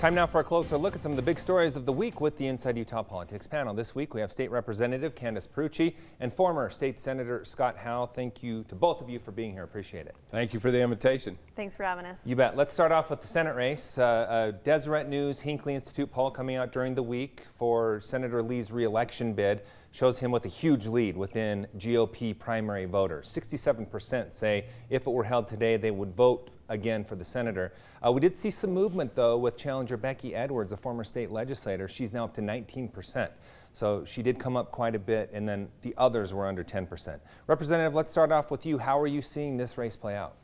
Time now for a closer look at some of the big stories of the week with the Inside Utah Politics panel. This week we have State Representative Candice Perucci and former State Senator Scott Howell. Thank you to both of you for being here. Appreciate it. Thank you for the invitation. Thanks for having us. You bet. Let's start off with the Senate race. Deseret News Hinckley Institute poll coming out during the week for Senator Lee's re-election bid shows him with a huge lead within GOP primary voters. 67% say if it were held today, they would vote again for the senator. We did see some movement, though, with challenger Becky Edwards, a former state legislator. She's now up to 19%. So she did come up quite a bit, and then the others were under 10%. Representative, let's start off with you. How are you seeing this race play out?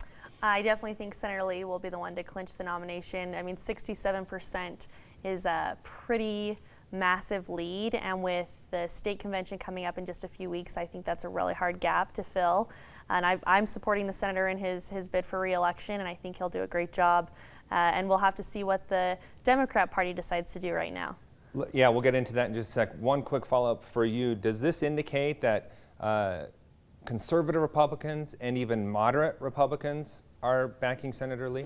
I definitely think Senator Lee will be the one to clinch the nomination. I mean, 67% is a pretty massive lead, and with the state convention coming up in just a few weeks, I think that's a really hard gap to fill. And I'm supporting the senator in his bid for re-election, and I think he'll do a great job. And we'll have to see what the Democrat Party decides to do right now. Yeah, we'll get into that in just a sec. One quick follow-up for you. Does this indicate that conservative Republicans and even moderate Republicans are backing Senator Lee?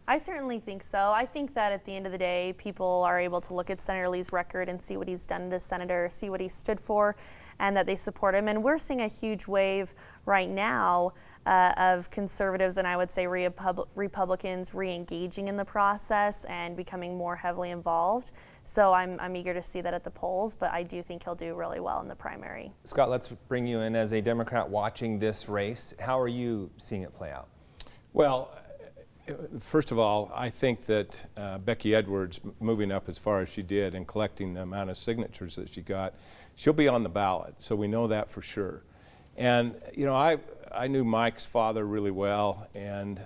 I certainly think so. I think that at the end of the day, people are able to look at Senator Lee's record and see what he's done as senator, see what he stood for, and that they support him. And we're seeing a huge wave right now of conservatives and I would say Republicans re-engaging in the process and becoming more heavily involved. So I'm eager to see that at the polls, but I do think he'll do really well in the primary. Scott, let's bring you in as a Democrat watching this race. How are you seeing it play out? Well, first of all, I think that Becky Edwards moving up as far as she did and collecting the amount of signatures that she got, she'll be on the ballot, so we know that for sure. And, you know, I knew Mike's father really well, and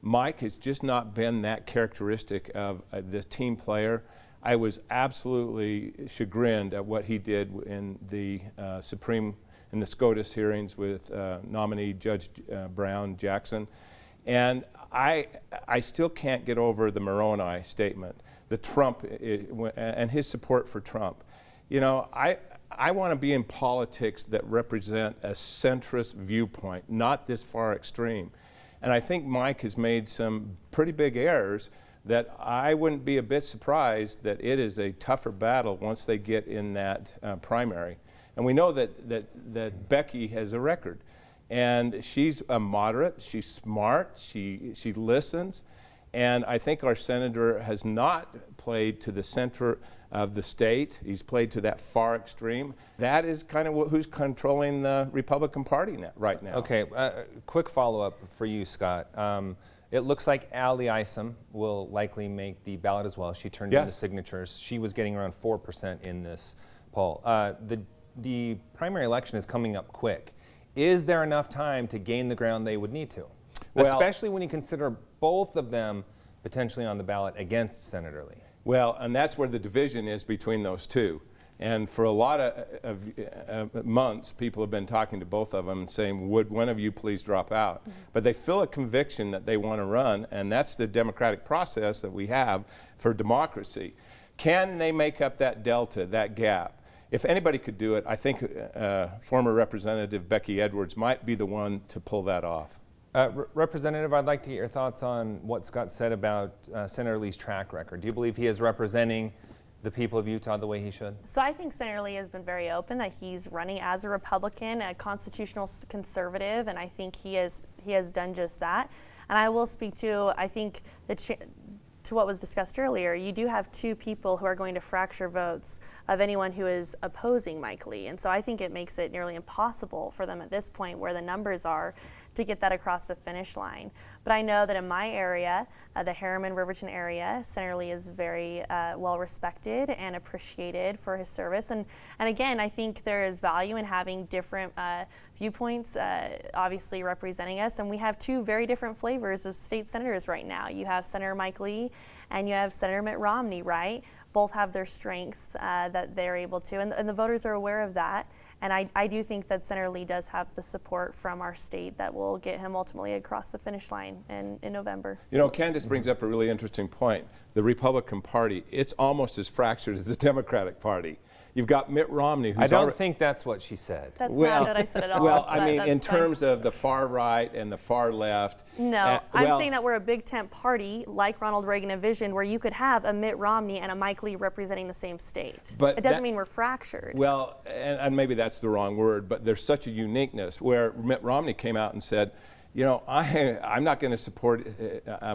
Mike has just not been that characteristic of the team player. I was absolutely chagrined at what he did in the in the SCOTUS hearings with nominee Judge Brown Jackson. And I still can't get over the Moroni statement, the Trump, and his support for Trump. You know, I want to be in politics that represent a centrist viewpoint, not this far extreme. And I think Mike has made some pretty big errors that I wouldn't be a bit surprised that it is a tougher battle once they get in that primary. And we know that Becky has a record. And she's a moderate, she's smart, she listens, and I think our senator has not played to the center of the state. He's played to that far extreme. That is kind of who's controlling the Republican Party right now. Okay, quick follow-up for you, Scott. It looks like Allie Isom will likely make the ballot as well. She turned in the signatures. She was getting around 4% in this poll. The primary election is coming up quick. Is there enough time to gain the ground they would need to? Well, especially when you consider both of them potentially on the ballot against Senator Lee. Well, and that's where the division is between those two. And for a lot of months, people have been talking to both of them and saying, would one of you please drop out? Mm-hmm. But they feel a conviction that they want to run, and that's the democratic process that we have for democracy. Can they make up that delta, that gap? If anybody could do it, I think former Representative Becky Edwards might be the one to pull that off. Representative, I'd like to get your thoughts on what Scott said about Senator Lee's track record. Do you believe he is representing the people of Utah the way he should? So I think Senator Lee has been very open that he's running as a Republican, a constitutional conservative, and I think he has done just that. And I will speak to, I think, to what was discussed earlier, you do have two people who are going to fracture votes of anyone who is opposing Mike Lee. And so I think it makes it nearly impossible for them at this point where the numbers are to get that across the finish line. But I know that in my area, the Harriman-Riverton area, Senator Lee is very well respected and appreciated for his service. And again, I think there is value in having different viewpoints obviously representing us. And we have two very different flavors of state senators right now. You have Senator Mike Lee and you have Senator Mitt Romney, right? Both have their strengths that they're able to, and the voters are aware of that. And I do think that Senator Lee does have the support from our state that will get him ultimately across the finish line in November. You know, Candice brings up a really interesting point. The Republican Party, it's almost as fractured as the Democratic Party. You've got Mitt Romney, who's I don't already, think that's what she said. That's not what I said at all. well, I but mean, that's in fine. terms of the far right and the far left. No, I'm well, saying that we're a big tent party, like Ronald Reagan envisioned, where you could have a Mitt Romney and a Mike Lee representing the same state. But it doesn't that- mean we're fractured. Well, and maybe that's the wrong word, but there's such a uniqueness where Mitt Romney came out and said, you know, I'm not going to support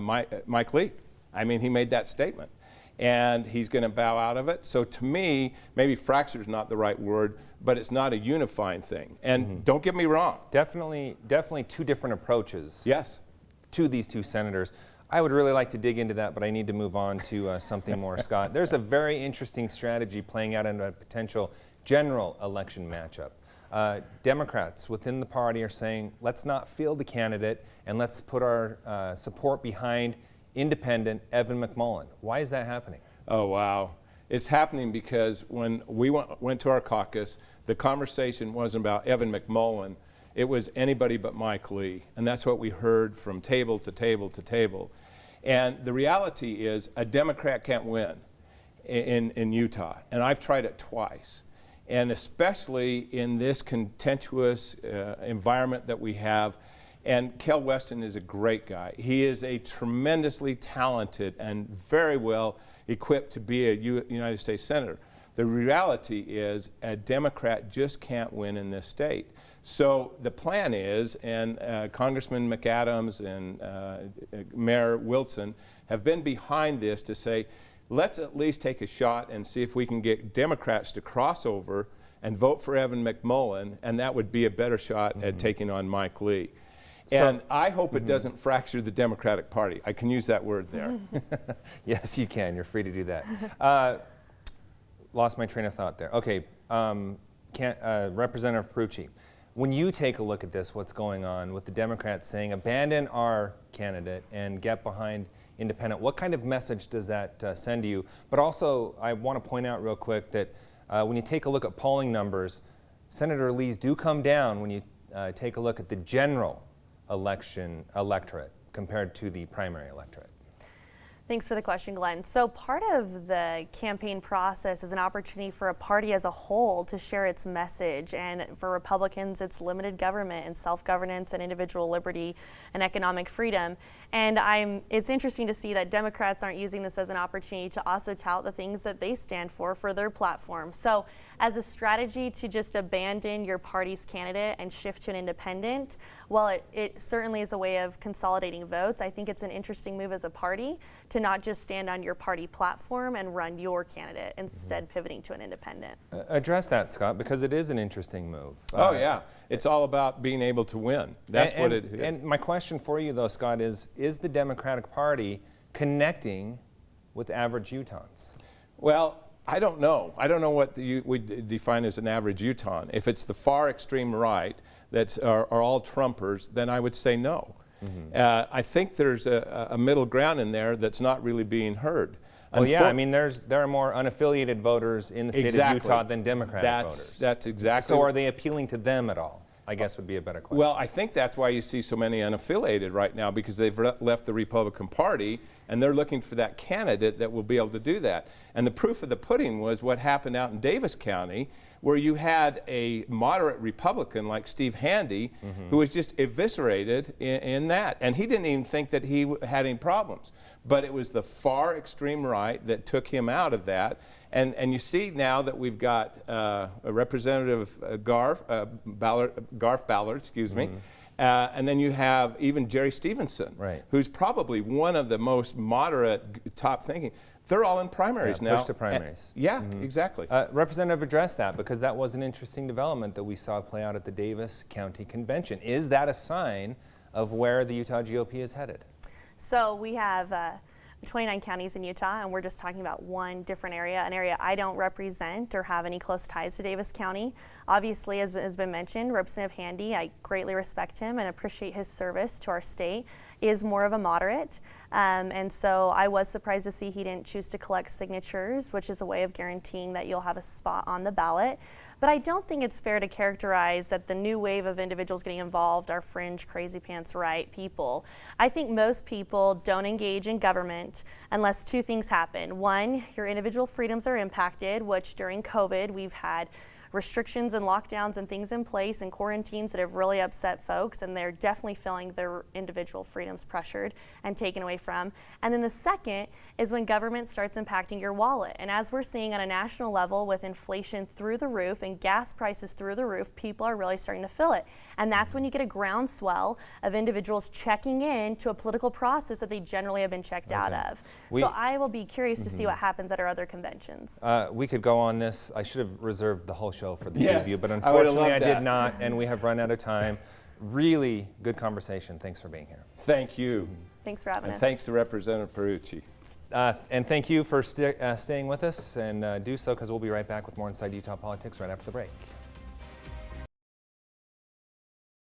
Mike Lee. I mean, he made that statement. And he's going to bow out of it. So to me, maybe fracture is not the right word, but it's not a unifying thing. And don't get me wrong. Definitely two different approaches. Yes. To these two senators. I would really like to dig into that, but I need to move on to something more, Scott. There's a very interesting strategy playing out in a potential general election matchup. Democrats within the party are saying, let's not field the candidate and let's put our support behind independent Evan McMullin. Why is that happening? Oh, wow. It's happening because when we went to our caucus, the conversation wasn't about Evan McMullin. It was anybody but Mike Lee. And that's what we heard from table to table to table. And the reality is a Democrat can't win in Utah. And I've tried it twice. And especially in this contentious environment that we have. And Kel Weston is a great guy. He is a tremendously talented and very well equipped to be a United States Senator. The reality is a Democrat just can't win in this state. So the plan is, and Congressman McAdams and Mayor Wilson have been behind this to say, let's at least take a shot and see if we can get Democrats to cross over and vote for Evan McMullin, and that would be a better shot at taking on Mike Lee. And I hope it doesn't fracture the Democratic Party. I can use that word there. Yes, you can. You're free to do that. Lost my train of thought there. Okay, Representative Perucci, when you take a look at this, what's going on with the Democrats saying abandon our candidate and get behind independent, what kind of message does that send to you? But also, I want to point out real quick that when you take a look at polling numbers, Senator Lee's do come down when you take a look at the general election electorate compared to the primary electorate. Thanks for the question, Glenn. So part of the campaign process is an opportunity for a party as a whole to share its message. And for Republicans, it's limited government and self-governance and individual liberty and economic freedom. And it's interesting to see that Democrats aren't using this as an opportunity to also tout the things that they stand for their platform. So as a strategy to just abandon your party's candidate and shift to an independent, while it certainly is a way of consolidating votes, I think it's an interesting move as a party to not just stand on your party platform and run your candidate, instead pivoting to an independent. Address that, Scott, because it is an interesting move. Oh, yeah. It's all about being able to win. That's what it is. And my question for you, though, Scott, is the Democratic Party connecting with average Utahns? Well, I don't know. I don't know what we define as an average Utahn. If it's the far extreme right that are all Trumpers, then I would say no. I think there's a middle ground in there that's not really being heard. Well, yeah, I mean, there are more unaffiliated voters in the state of Utah than Democratic voters. That's exactly. So are they appealing to them at all? I guess would be a better question. Well, I think that's why you see so many unaffiliated right now, because they've left the Republican Party and they're looking for that candidate that will be able to do that. And the proof of the pudding was what happened out in Davis County, where you had a moderate Republican like Steve Handy, who was just eviscerated in that. And he didn't even think that he had any problems. But it was the far extreme right that took him out of that. And you see now that we've got a Representative Garth Ballard, excuse me, and then you have even Jerry Stevenson, who's probably one of the most moderate, top thinking. They're all in primaries now. Push to primaries. Exactly. Representative, address that, because that was an interesting development that we saw play out at the Davis County Convention. Is that a sign of where the Utah GOP is headed? So we have 29 counties in Utah, and we're just talking about one different area, an area I don't represent or have any close ties to Davis County. Obviously, as has been mentioned, Representative Handy, I greatly respect him and appreciate his service to our state. is more of a moderate. And so I was surprised to see he didn't choose to collect signatures, which is a way of guaranteeing that you'll have a spot on the ballot. But I don't think it's fair to characterize that the new wave of individuals getting involved are fringe, crazy pants right people. I think most people don't engage in government unless two things happen. One, your individual freedoms are impacted, which during COVID we've had restrictions and lockdowns and things in place and quarantines that have really upset folks, and they're definitely feeling their individual freedoms pressured and taken away from. And then the second is when government starts impacting your wallet. And as we're seeing on a national level with inflation through the roof and gas prices through the roof, people are really starting to feel it. And that's when you get a groundswell of individuals checking in to a political process that they generally have been checked out of. So I will be curious to see what happens at our other conventions. We could go on this. I should have reserved the whole show for the two Yes, of you, but I would've unfortunately I loved did that. not, and we have run out of time. Really good conversation. Thanks for being here. Thank you. Thanks for having And us. thanks to Representative Perucci. And thank you for staying with us, and do so because we'll be right back with more Inside Utah Politics right after the break.